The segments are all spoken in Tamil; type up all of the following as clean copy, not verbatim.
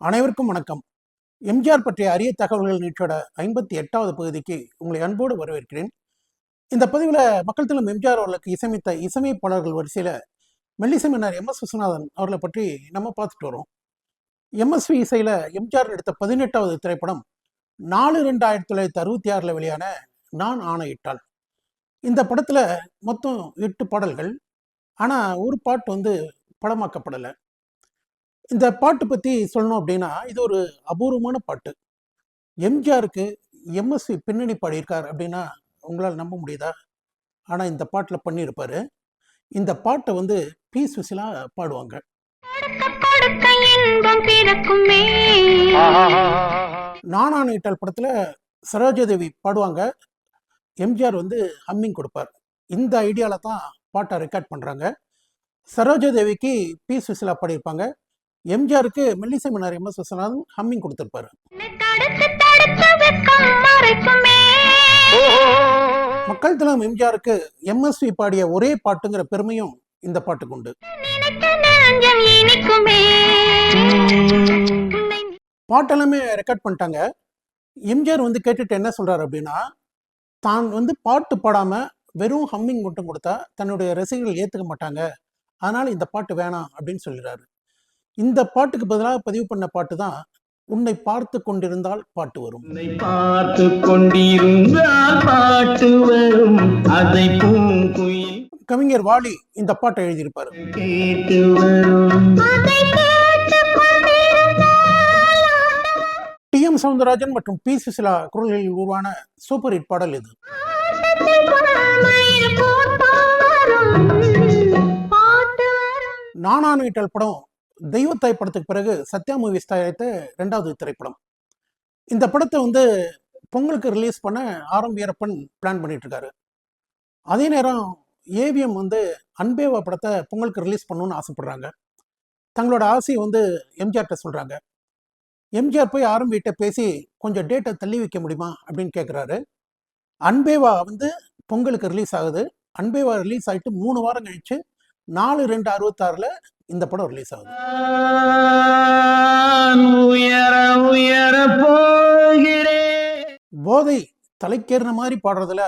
அனைவருக்கும் வணக்கம். எம்ஜிஆர் பற்றிய அரிய தகவல்கள் நிகழ்ச்சியோட 58வது பகுதிக்கு உங்களை அன்போடு வரவேற்கிறேன். இந்த பதிவில் மக்கள் திலகம் எம்ஜிஆர் அவர்களுக்கு இசையமைத்த இசையமைப்பாளர்கள் வரிசையில் மெல்லிசை மன்னர் எம்.எஸ். விஸ்வநாதன் அவர்களை பற்றி நம்ம பார்த்துட்டு வரோம். எம்எஸ்வி இசையில் எம்ஜிஆர் எடுத்த 18வது திரைப்படம் 4/2/1966 வெளியான நான் ஆணையிட்டால். இந்த படத்தில் மொத்தம் 8 பாடல்கள், ஆனால் ஒரு பாட்டு படமாக்கப்படலை. இந்த பாட்டு பற்றி சொல்லணும் அப்படின்னா, இது ஒரு அபூர்வமான பாட்டு. எம்ஜிஆருக்கு எம்எஸ்வி பின்னணி பாடியிருக்கார் அப்படின்னா உங்களால் நம்ப முடியுதா? ஆனால் இந்த பாட்டில் பண்ணியிருப்பாரு. இந்த பாட்டை பி சுசிலா பாடுவாங்க. நானானிட்டால் படத்தில் சரோஜாதேவி பாடுவாங்க. எம்ஜிஆர் ஹம்மிங் கொடுப்பார். இந்த ஐடியாவில் தான் பாட்டை ரெக்கார்ட் பண்ணுறாங்க. சரோஜாதேவிக்கு பி சுசிலா பாடியிருப்பாங்க. எம்ஜிஆருக்கு மெல்லிசை மன்னர் எம்.எஸ். விஸ்வநாதன் ஹம்மிங் கொடுத்திருப்பாரு. மக்கள் திலகம் எம்ஜிஆருக்கு எம்எஸ்வி பாடிய ஒரே பாட்டுங்கிற பெருமையும் இந்த பாட்டுக்கு உண்டு. பாட்டெல்லாமே ரெக்கார்ட் பண்ணிட்டாங்க. எம்ஜிஆர் கேட்டுட்டு என்ன சொல்றாரு அப்படின்னா, தான் பாட்டு பாடாம வெறும் ஹம்மிங் மட்டும் கொடுத்தா தன்னுடைய ரசிகர்கள் ஏத்துக்க மாட்டாங்க, அதனால இந்த பாட்டு வேணாம் அப்படின்னு சொல்லிடுறாரு. இந்த பாட்டுக்கு பதிலாக பதிவு பண்ண பாட்டு தான் உன்னை பார்த்து கொண்டிருந்தால் பாட்டு வரும். பார்த்து கொண்டிருந்தால் பாட்டு வரும், அதை கவிஞர் வாலி இந்த பாட்டை எழுதியிருப்பாரு. டி.எம். சௌந்தரராஜன் மற்றும் பி சுசிலா குரல்களில் உருவான சூப்பர் ஹிட் பாடல் இது. நானானிட்டால் படம் தெய்வத்தாய் படத்துக்கு பிறகு சத்யா மூவிஸ் தயாரித்த 2வது திரைப்படம். இந்த படத்தை பொங்கலுக்கு ரிலீஸ் பண்ண ஆர்.எம். வீரப்பன் பிளான் பண்ணிட்டு இருக்காரு. அதே நேரம் ஏவிஎம் அன்பேவா படத்தை பொங்கலுக்கு ரிலீஸ் பண்ணணும்னு ஆசைப்படுறாங்க. தங்களோட ஆசையை எம்ஜிஆர்கிட்ட சொல்றாங்க. எம்ஜிஆர் போய் ஆர்.எம். வீட்டை பேசி கொஞ்சம் டேட்டை தள்ளி வைக்க முடியுமா அப்படின்னு கேட்குறாரு. அன்பேவா பொங்கலுக்கு ரிலீஸ் ஆகுது. அன்பேவா ரிலீஸ் ஆகிட்டு 3 வாரம் கழிச்சு 4/2/66 இந்த படம் ரிலீஸ் ஆகுது. போதை தலைக்கேறின மாதிரி பாடுறதுல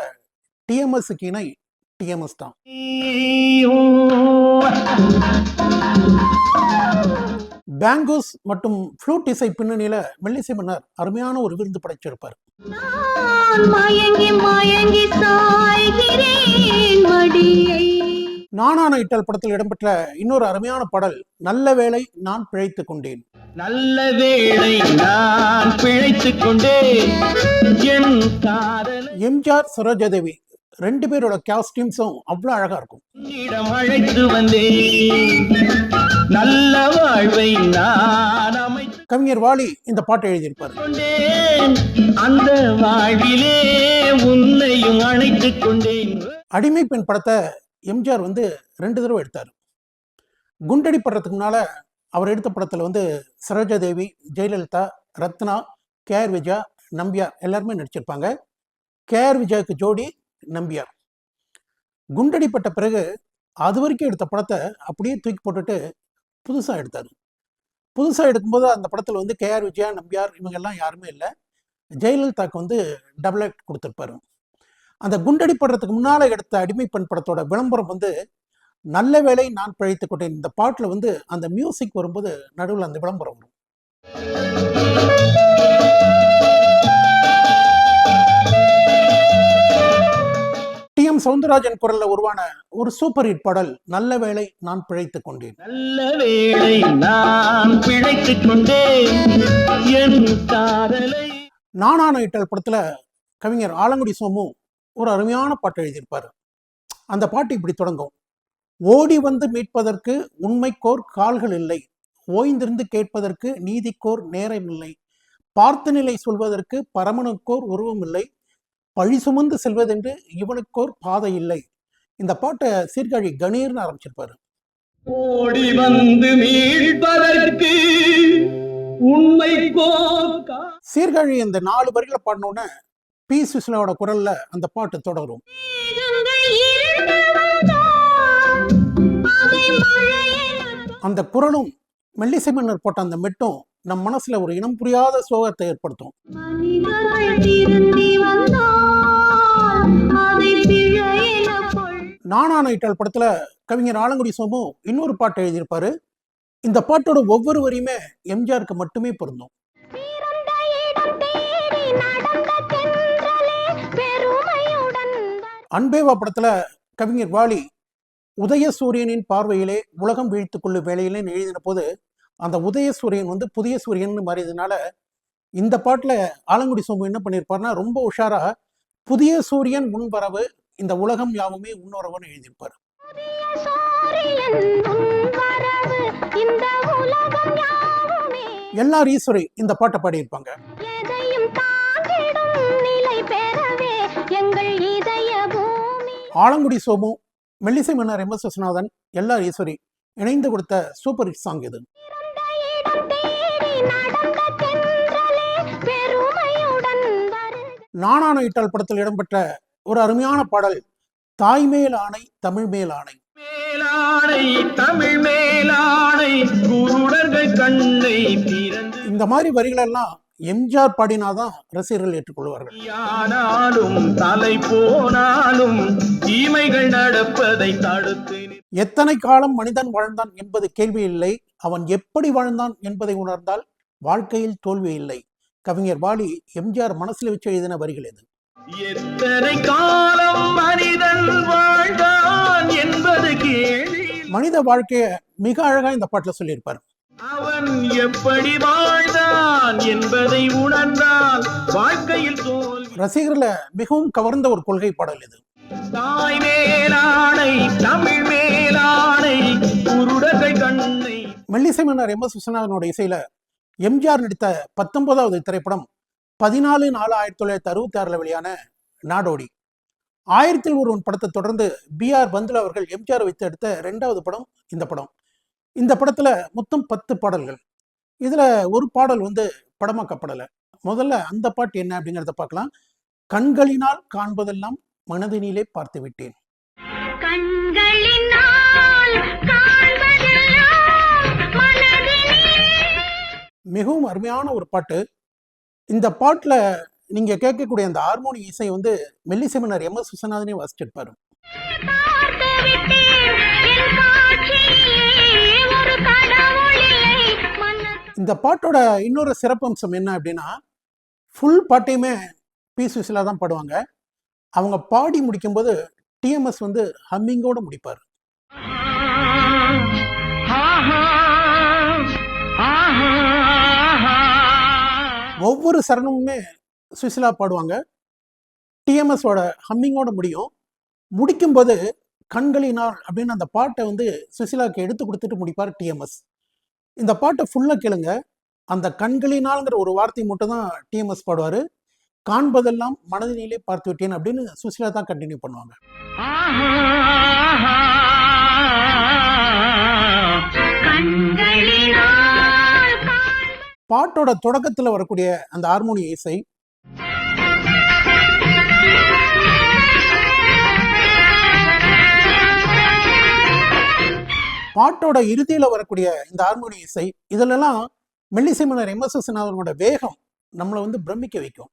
டிஎம்எஸ்க்கு இணை டிஎம்எஸ் தான். பேங்கூஸ் மற்றும் ஃப்ளூட் இசை பின்னணியில மெல்லிசை மன்னர் அருமையான ஒரு விருந்து படைச்சிருப்பார். நானானிட்டால் படத்தில் இடம்பெற்ற இன்னொரு அருமையான பாடல் நல்ல வேளை நான் பிழைத்துக் கொண்டேன். நல்ல வேளை நான் பிழைத்துக் கொண்டேன். எம்ஜிஆர் சரோஜாதேவி 2 பேரோட காஸ்டியூம்ஸும் அவ்வளவு அழகா இருக்கும். நல்ல வாழ்வை கவிஞர் வாலி இந்த பாட்டை எழுதியிருப்பார். அந்த வாழ்விலே உன்னையும் அழைத்துக் கொண்டேன். அடிமை பெண் படத்தை எம்ஜிஆர் 2 தடவை எடுத்தார். குண்டடி படுறதுக்கு முன்னால அவர் எடுத்த படத்தில் சரோஜாதேவி, ஜெயலலிதா, ரத்னா, கே.ஆர். விஜயா, நம்பியார் எல்லாருமே நடிச்சிருப்பாங்க. கே.ஆர். விஜயாவுக்கு ஜோடி நம்பியார். குண்டடி பட்ட பிறகு அது வரைக்கும் எடுத்த படத்தை அப்படியே தூக்கி போட்டுட்டு புதுசாக எடுத்தார். புதுசாக எடுக்கும்போது அந்த படத்தில் கே.ஆர். விஜயா, நம்பியார் இவங்கெல்லாம் யாருமே இல்லை. ஜெயலலிதாவுக்கு டபுள் ஆக்ட் கொடுத்துருப்பாரு. அந்த குண்டடி படுறதுக்கு முன்னால எடுத்த அடிமை பெண் படத்தோட விளம்பரம் நல்ல வேளை நான் பிழைத்துக் கொண்டேன். இந்த பாட்டுல அந்த மியூசிக் வரும்போது நடுவில் அந்த விளம்பரம் வரும். டி.எம். சௌந்தரராஜன் குரல்ல உருவான ஒரு சூப்பர் ஹிட் பாடல் நல்ல வேளை நான் பிழைத்துக் கொண்டேன். நல்ல வேளை நான் பிழைத்துக் கொண்டேன். நானானிட்டால் படத்துல கவிஞர் ஆலங்குடி சோமு ஒரு அருமையான பாட்டு எழுதியிருப்பார். அந்த பாட்டு இப்படி தொடங்கும். ஓடி மீட்பதற்கு உண்மைக்கோர் கால்கள் இல்லை, ஓய்ந்திருந்து கேட்பதற்கு நீதிக்கோர் நேரம் இல்லை, பார்த்த நிலை சொல்வதற்கு பரமனுக்கோர் உருவம் இல்லை, பழி சுமந்து செல்வதென்று இவனுக்கோர் பாதை இல்லை. இந்த பாட்டை சீர்காழி கணீர்னு ஆரம்பிச்சிருப்பாரு. ஓடி மீட்பதற்கு உண்மைக்கோர். சீர்காழி இந்த 4 வரிகளை பாடினோன்னு பி சுசிலாவோட குரல்ல அந்த பாட்டு தொடரும். அந்த குரலும் மெல்லிசை மன்னர் போட்ட அந்த மெட்டும் நம் மனசுல ஒரு இனம் புரியாத சோகத்தை ஏற்படுத்தும். நானா நைட்டால் படத்துல கவிஞர் ஆலங்குடி சோமு இன்னொரு பாட்டு எழுதியிருப்பாரு. இந்த பாட்டோட ஒவ்வொரு வரியுமே எம்ஜிஆருக்கு மட்டுமே பொருந்தும். அன்பேவா படத்துல கவிஞர் வாலி உதயசூரியனின் பார்வையிலே உலகம் வீழ்த்துக் கொள்ளும் வேலையிலே எழுதின போது அந்த உதயசூரியன் வந்து புதிய சூரியன் மாறியதுனால இந்த பாட்டுல ஆலங்குடி சோமு என்ன பண்ணியிருப்பாருன்னா ரொம்ப உஷாரா புதிய சூரியன் முன்வரவு இந்த உலகம் யாவுமே உன்னோரவன்னு எழுதியிருப்பாரு. எல்லார் ஈஸ்வரி இந்த பாட்டை பாடியிருப்பாங்க. ஆலங்குடி சோமு, மெல்லிசை மன்னர் எம் எஸ் விஸ்வநாதன், எல்லார் ஈஸ்வரி இணைந்து கொடுத்த சூப்பர் ஹிட் சாங் இது. நானா நைட்டால் படத்தில் இடம்பெற்ற ஒரு அருமையான பாடல் தாய்மேல் ஆணை தமிழ் மேல் ஆணை. இந்த மாதிரி வரிகள் எல்லாம் எம்ஜிஆர் பாடினாதான் ரசிகர்கள் ஏற்றுக்கொள்வார்கள். தலை போனாலும் தீமைகள் நடப்பதை தடுத்து எத்தனை காலம் மனிதன் வாழ்ந்தான் என்பது கேள்வி இல்லை, அவன் எப்படி வாழ்ந்தான் என்பதை உணர்ந்தால் வாழ்க்கையில் தோல்வி இல்லை. கவிஞர் வாலி எம்ஜிஆர் மனசுல வச்சு எழுதின வரிகள் எது? எத்தனை காலம் மனிதன் வாழ்ந்தான் என்பது கேள்வி. மனித வாழ்க்கைய மிக அழகா இந்த பாட்டுல சொல்லியிருப்பார். அவன் எப்படி வாழ்ந்தான் என்பதை உணர்ந்தால் வாழ்க்கையில் தோல்வி. ரசிகர்ல மிகவும் கவர்ந்த ஒரு கொள்கை பாடல் இது. தாய் மேலாடை தமிழ் மேலாடை குருடகை கண்ணை. மெல்லிசை மன்னர் எம் எஸ் விஸ்வநாதனோட இசையில எம்ஜிஆர் நடித்த 19வது திரைப்படம் 14/4/1966 வெளியான நாடோடி. 1000 ஒருவன் படத்தை தொடர்ந்து B.R. பந்துலு அவர்கள் எம்ஜிஆர் வைத்து எடுத்த 2வது படம் இந்த படம். இந்த படத்துல மொத்தம் 10 பாடல்கள். இதுல ஒரு பாடல் வந்து படமாக்கப்படலை. முதல்ல அந்த பாட்டு என்ன அப்படிங்கிறத பார்க்கலாம். கண்களினால் காண்பதெல்லாம் மனதினிலே பார்த்து விட்டேன். மிகவும் அருமையான ஒரு பாட்டு. இந்த பாட்டுல நீங்க கேட்கக்கூடிய அந்த ஹார்மோனி இசை வந்து மெல்லிசை மன்னர் எம் எஸ் விஸ்வநாதனே வாசிச்சிருப்பாரு. இந்த பாட்டோட இன்னொரு சிறப்பம்சம் என்ன அப்படின்னா, ஃபுல் பாட்டையுமே பி சுசிலா தான் பாடுவாங்க. அவங்க பாடி முடிக்கும்போது டிஎம்எஸ் வந்து ஹம்மிங்கோட முடிப்பார். ஒவ்வொரு சரணமுமே சுசிலா பாடுவாங்க. டிஎம்எஸோட ஹம்மிங்கோட முடியும். முடிக்கும்போது கண்களினால் அப்படின்னு அந்த பாட்டை வந்து சுசிலாவுக்கு எடுத்து கொடுத்துட்டு முடிப்பார் டிஎம்எஸ். இந்த பாட்டை ஃபுல்லாக கேளுங்க. அந்த கண்களினால்ங்கிற ஒரு வார்த்தை மட்டும் தான் டிஎம்எஸ் பாடுவார். காண்பதெல்லாம் மனதினிலே பார்த்து விட்டேன் அப்படின்னு சுசிலா தான் கண்டினியூ பண்ணுவாங்க. பாட்டோட தொடக்கத்தில் வரக்கூடிய அந்த ஹார்மோனிய இசை பாட்டோட இறுதியில் வரக்கூடிய இந்த ஹார்மோனிய இசை இதிலெல்லாம் மெல்லிசை மன்னர் எம் எஸ் விஸ்வநாதனோட வேகம் நம்மளை வந்து பிரமிக்க வைக்கும்.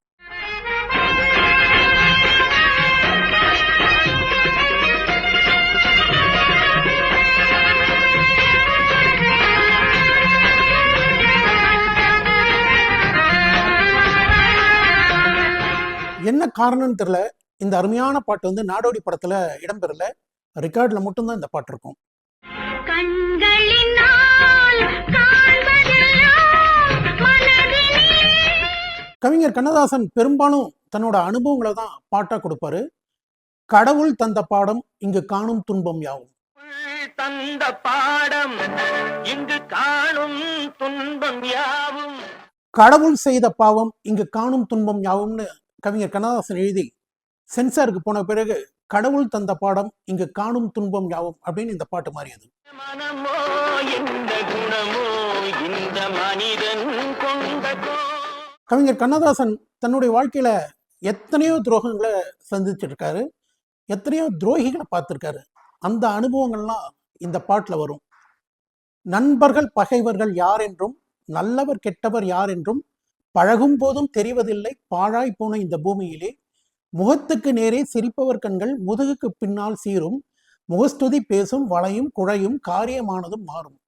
என்ன காரணம்னு தெரியல, இந்த அருமையான பாட்டு வந்து நாடோடி படத்துல இடம்பெறல. ரெக்கார்ட்ல மட்டும்தான் இந்த பாட்டு இருக்கும். கவிஞர் கண்ணதாசன் பெரும்பாலும் தன்னோட அனுபவங்களை தான் பாட்டா கொடுப்பாரு. கடவுள் தந்த பாடம் இங்கு காணும் துன்பம் யாவும். தந்த பாடம் இங்கு காணும் துன்பம் யாவும். கடவுள் செய்த பாவம் இங்கு காணும் துன்பம் யாவும்னு கவிஞர் கண்ணதாசன் எழுதி சென்சாருக்கு போன பிறகு கடவுள் தந்த பாடம் இங்கு காணும் துன்பம் யாவும் அப்படின்னு இந்த பாட்டு மாறியது. கவிஞர் கண்ணதாசன் தன்னுடைய வாழ்க்கையில எத்தனையோ துரோகங்களை சந்திச்சிருக்காரு, எத்தனையோ துரோகிகளை பார்த்திருக்காரு. அந்த அனுபவங்கள்லாம் இந்த பாட்டுல வரும். நண்பர்கள் பகைவர்கள் யார் என்றும் நல்லவர் கெட்டவர் யார் என்றும் பழகும் போதும் தெரிவதில்லை பாழாய் போன இந்த பூமியிலே முகத்துக்கு நேரே சிரிப்பவர் கண்கள் முதுகுக்கு பின்னால் சீரும் முகஸ்துதி பேசும் வளையும் குழையும் காரியமானதும் மாறும்.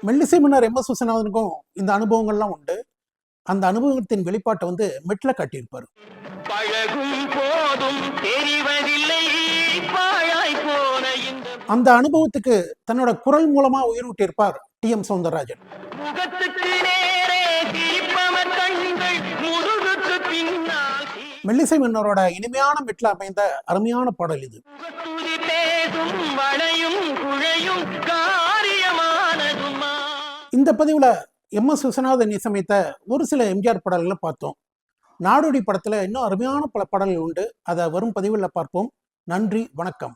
மெல்லிசை மன்னர் எம்.எஸ். விஸ்வநாதனுக்கும் இந்த அனுபவங்கள்லாம் உண்டு. அந்த அனுபவத்தின் வெளிப்பாட்டை மெட்ல காட்டியிருப்பாரு. அந்த அனுபவத்துக்கு தன்னோட குரல் மூலமா உயிர் விட்டிருப்பார் டி.எம். சௌந்தரராஜன். மெல்லிசை மன்னரோட இனிமையான மெட்ல அமைந்த அருமையான பாடல் இது. இந்த பதிவுல எம்.எஸ். விஸ்வநாதன் இசையமைத்த ஒரு சில எம்ஜிஆர் பாடல்களை பார்த்தோம். நாடோடி படத்துல இன்னும் அருமையான பல பாடல்கள் உண்டு. அதை வரும் பதிவுல பார்ப்போம். நன்றி, வணக்கம்.